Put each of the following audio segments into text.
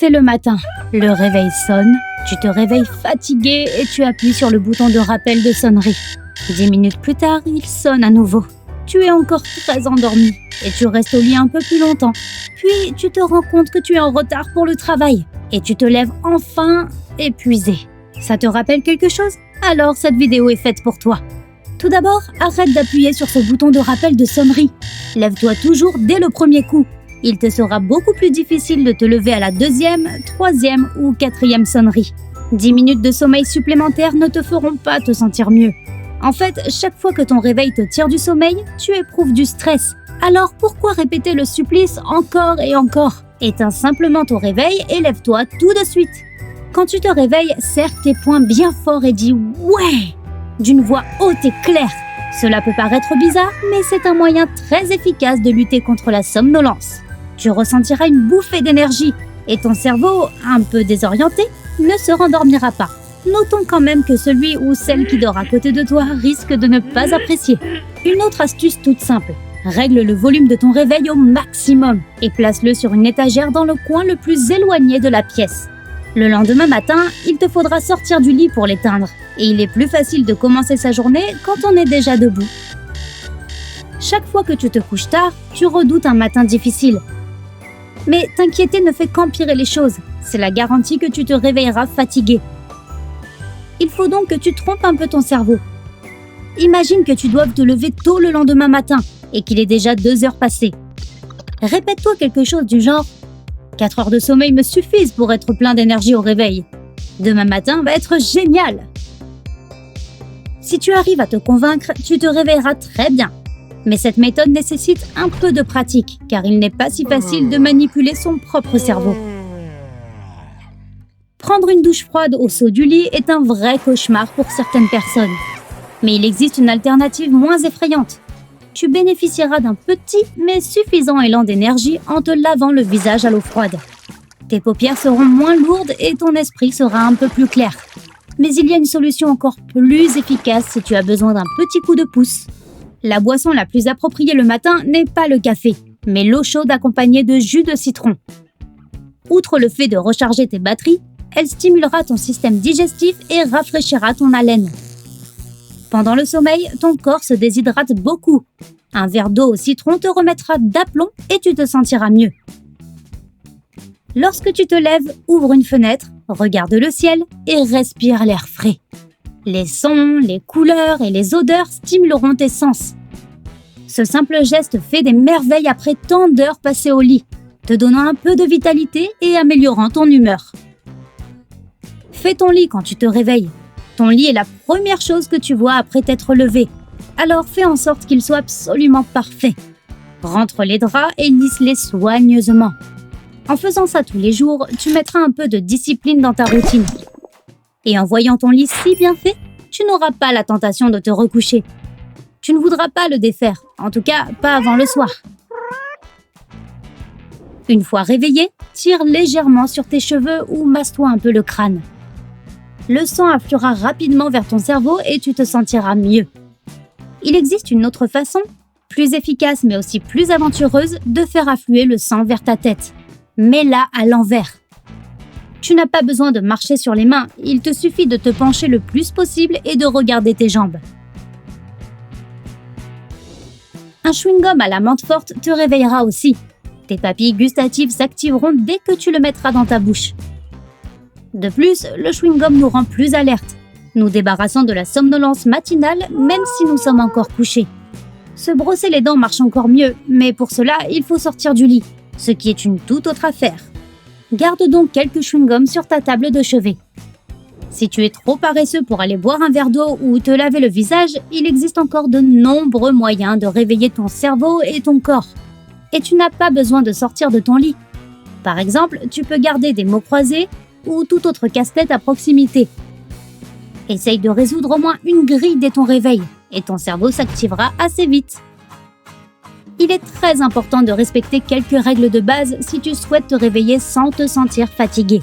C'est le matin. Le réveil sonne, tu te réveilles fatigué et tu appuies sur le bouton de rappel de sonnerie. 10 minutes plus tard, il sonne à nouveau. Tu es encore très endormi et tu restes au lit un peu plus longtemps. Puis tu te rends compte que tu es en retard pour le travail et tu te lèves enfin épuisé. Ça te rappelle quelque chose? Alors cette vidéo est faite pour toi. Tout d'abord, arrête d'appuyer sur ce bouton de rappel de sonnerie. Lève-toi toujours dès le premier coup. Il te sera beaucoup plus difficile de te lever à la 2e, 3e ou 4e sonnerie. 10 minutes de sommeil supplémentaires ne te feront pas te sentir mieux. En fait, chaque fois que ton réveil te tire du sommeil, tu éprouves du stress. Alors pourquoi répéter le supplice encore et encore? Éteins simplement ton réveil et lève-toi tout de suite. Quand tu te réveilles, serre tes poings bien fort et dis « Ouais » d'une voix haute et claire. Cela peut paraître bizarre, mais c'est un moyen très efficace de lutter contre la somnolence. Tu ressentiras une bouffée d'énergie et ton cerveau, un peu désorienté, ne se rendormira pas. Notons quand même que celui ou celle qui dort à côté de toi risque de ne pas apprécier. Une autre astuce toute simple. Règle le volume de ton réveil au maximum et place-le sur une étagère dans le coin le plus éloigné de la pièce. Le lendemain matin, il te faudra sortir du lit pour l'éteindre et il est plus facile de commencer sa journée quand on est déjà debout. Chaque fois que tu te couches tard, tu redoutes un matin difficile. Mais t'inquiéter ne fait qu'empirer les choses. C'est la garantie que tu te réveilleras fatigué. Il faut donc que tu trompes un peu ton cerveau. Imagine que tu doives te lever tôt le lendemain matin et qu'il est déjà 2 heures passées. Répète-toi quelque chose du genre « 4 heures de sommeil me suffisent pour être plein d'énergie au réveil. Demain matin va être génial !» Si tu arrives à te convaincre, tu te réveilleras très bien. Mais cette méthode nécessite un peu de pratique, car il n'est pas si facile de manipuler son propre cerveau. Prendre une douche froide au saut du lit est un vrai cauchemar pour certaines personnes. Mais il existe une alternative moins effrayante. Tu bénéficieras d'un petit mais suffisant élan d'énergie en te lavant le visage à l'eau froide. Tes paupières seront moins lourdes et ton esprit sera un peu plus clair. Mais il y a une solution encore plus efficace si tu as besoin d'un petit coup de pouce. La boisson la plus appropriée le matin n'est pas le café, mais l'eau chaude accompagnée de jus de citron. Outre le fait de recharger tes batteries, elle stimulera ton système digestif et rafraîchira ton haleine. Pendant le sommeil, ton corps se déshydrate beaucoup. Un verre d'eau au citron te remettra d'aplomb et tu te sentiras mieux. Lorsque tu te lèves, ouvre une fenêtre, regarde le ciel et respire l'air frais. Les sons, les couleurs et les odeurs stimuleront tes sens. Ce simple geste fait des merveilles après tant d'heures passées au lit, te donnant un peu de vitalité et améliorant ton humeur. Fais ton lit quand tu te réveilles. Ton lit est la première chose que tu vois après t'être levé. Alors fais en sorte qu'il soit absolument parfait. Rentre les draps et lisse-les soigneusement. En faisant ça tous les jours, tu mettras un peu de discipline dans ta routine. Et en voyant ton lit si bien fait, tu n'auras pas la tentation de te recoucher. Tu ne voudras pas le défaire, en tout cas pas avant le soir. Une fois réveillé, tire légèrement sur tes cheveux ou masse-toi un peu le crâne. Le sang affluera rapidement vers ton cerveau et tu te sentiras mieux. Il existe une autre façon, plus efficace mais aussi plus aventureuse, de faire affluer le sang vers ta tête. Mets-la à l'envers. Tu n'as pas besoin de marcher sur les mains, il te suffit de te pencher le plus possible et de regarder tes jambes. Un chewing-gum à la menthe forte te réveillera aussi. Tes papilles gustatives s'activeront dès que tu le mettras dans ta bouche. De plus, le chewing-gum nous rend plus alertes, nous débarrassant de la somnolence matinale même si nous sommes encore couchés. Se brosser les dents marche encore mieux, mais pour cela, il faut sortir du lit, ce qui est une toute autre affaire. Garde donc quelques chewing-gums sur ta table de chevet. Si tu es trop paresseux pour aller boire un verre d'eau ou te laver le visage, il existe encore de nombreux moyens de réveiller ton cerveau et ton corps. Et tu n'as pas besoin de sortir de ton lit. Par exemple, tu peux garder des mots croisés ou tout autre casse-tête à proximité. Essaye de résoudre au moins une grille dès ton réveil et ton cerveau s'activera assez vite. Il est très important de respecter quelques règles de base si tu souhaites te réveiller sans te sentir fatigué.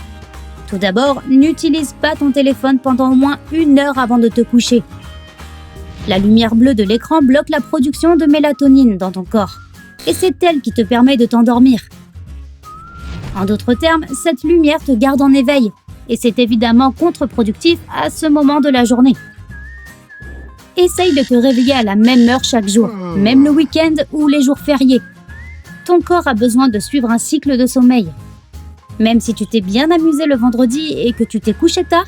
Tout d'abord, n'utilise pas ton téléphone pendant au moins 1 heure avant de te coucher. La lumière bleue de l'écran bloque la production de mélatonine dans ton corps, et c'est elle qui te permet de t'endormir. En d'autres termes, cette lumière te garde en éveil, et c'est évidemment contre-productif à ce moment de la journée. Essaye de te réveiller à la même heure chaque jour, même le week-end ou les jours fériés. Ton corps a besoin de suivre un cycle de sommeil. Même si tu t'es bien amusé le vendredi et que tu t'es couché tard,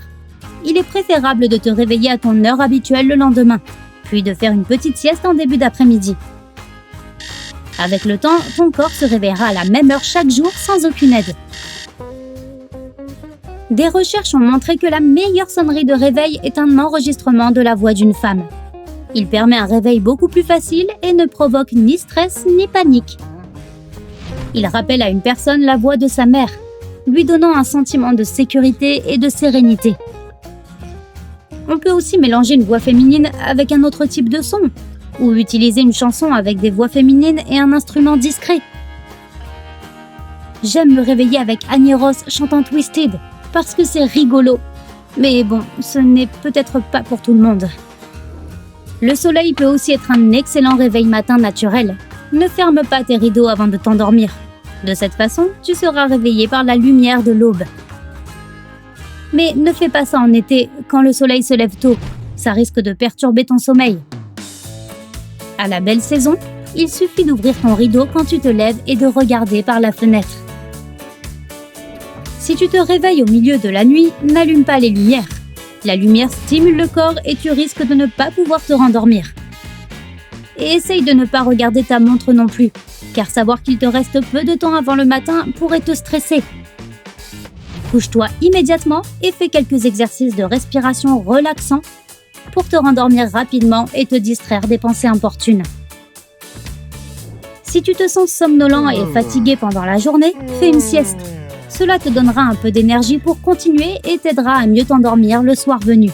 il est préférable de te réveiller à ton heure habituelle le lendemain, puis de faire une petite sieste en début d'après-midi. Avec le temps, ton corps se réveillera à la même heure chaque jour sans aucune aide. Des recherches ont montré que la meilleure sonnerie de réveil est un enregistrement de la voix d'une femme. Il permet un réveil beaucoup plus facile et ne provoque ni stress ni panique. Il rappelle à une personne la voix de sa mère, lui donnant un sentiment de sécurité et de sérénité. On peut aussi mélanger une voix féminine avec un autre type de son, ou utiliser une chanson avec des voix féminines et un instrument discret. J'aime me réveiller avec Annie Ross chantant Twisted, parce que c'est rigolo. Mais bon, ce n'est peut-être pas pour tout le monde. Le soleil peut aussi être un excellent réveil matin naturel. Ne ferme pas tes rideaux avant de t'endormir. De cette façon, tu seras réveillé par la lumière de l'aube. Mais ne fais pas ça en été, quand le soleil se lève tôt. Ça risque de perturber ton sommeil. À la belle saison, il suffit d'ouvrir ton rideau quand tu te lèves et de regarder par la fenêtre. Si tu te réveilles au milieu de la nuit, n'allume pas les lumières. La lumière stimule le corps et tu risques de ne pas pouvoir te rendormir. Et essaye de ne pas regarder ta montre non plus, car savoir qu'il te reste peu de temps avant le matin pourrait te stresser. Couche-toi immédiatement et fais quelques exercices de respiration relaxants pour te rendormir rapidement et te distraire des pensées importunes. Si tu te sens somnolent et fatigué pendant la journée, fais une sieste. Cela te donnera un peu d'énergie pour continuer et t'aidera à mieux t'endormir le soir venu.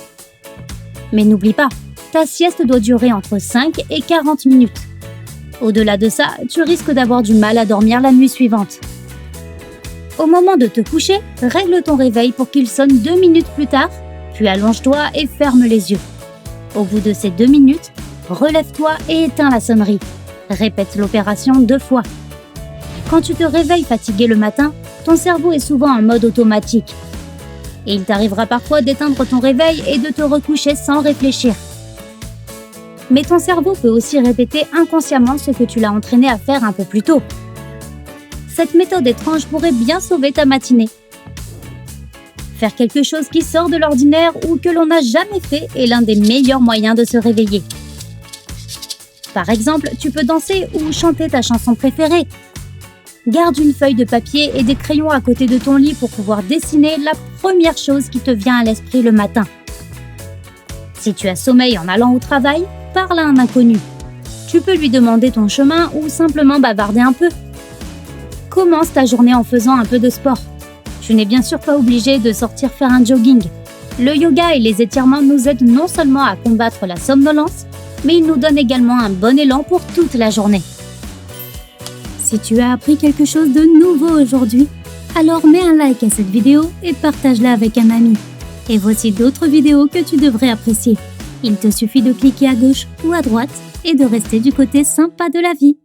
Mais n'oublie pas, ta sieste doit durer entre 5 et 40 minutes. Au-delà de ça, tu risques d'avoir du mal à dormir la nuit suivante. Au moment de te coucher, règle ton réveil pour qu'il sonne 2 minutes plus tard, puis allonge-toi et ferme les yeux. Au bout de ces 2 minutes, relève-toi et éteins la sonnerie. Répète l'opération 2 fois. Quand tu te réveilles fatigué le matin, ton cerveau est souvent en mode automatique. Et il t'arrivera parfois d'éteindre ton réveil et de te recoucher sans réfléchir. Mais ton cerveau peut aussi répéter inconsciemment ce que tu l'as entraîné à faire un peu plus tôt. Cette méthode étrange pourrait bien sauver ta matinée. Faire quelque chose qui sort de l'ordinaire ou que l'on n'a jamais fait est l'un des meilleurs moyens de se réveiller. Par exemple, tu peux danser ou chanter ta chanson préférée. Garde une feuille de papier et des crayons à côté de ton lit pour pouvoir dessiner la première chose qui te vient à l'esprit le matin. Si tu as sommeil en allant au travail, parle à un inconnu. Tu peux lui demander ton chemin ou simplement bavarder un peu. Commence ta journée en faisant un peu de sport. Tu n'es bien sûr pas obligé de sortir faire un jogging. Le yoga et les étirements nous aident non seulement à combattre la somnolence, mais ils nous donnent également un bon élan pour toute la journée. Si tu as appris quelque chose de nouveau aujourd'hui, alors mets un like à cette vidéo et partage-la avec un ami. Et voici d'autres vidéos que tu devrais apprécier. Il te suffit de cliquer à gauche ou à droite et de rester du côté sympa de la vie.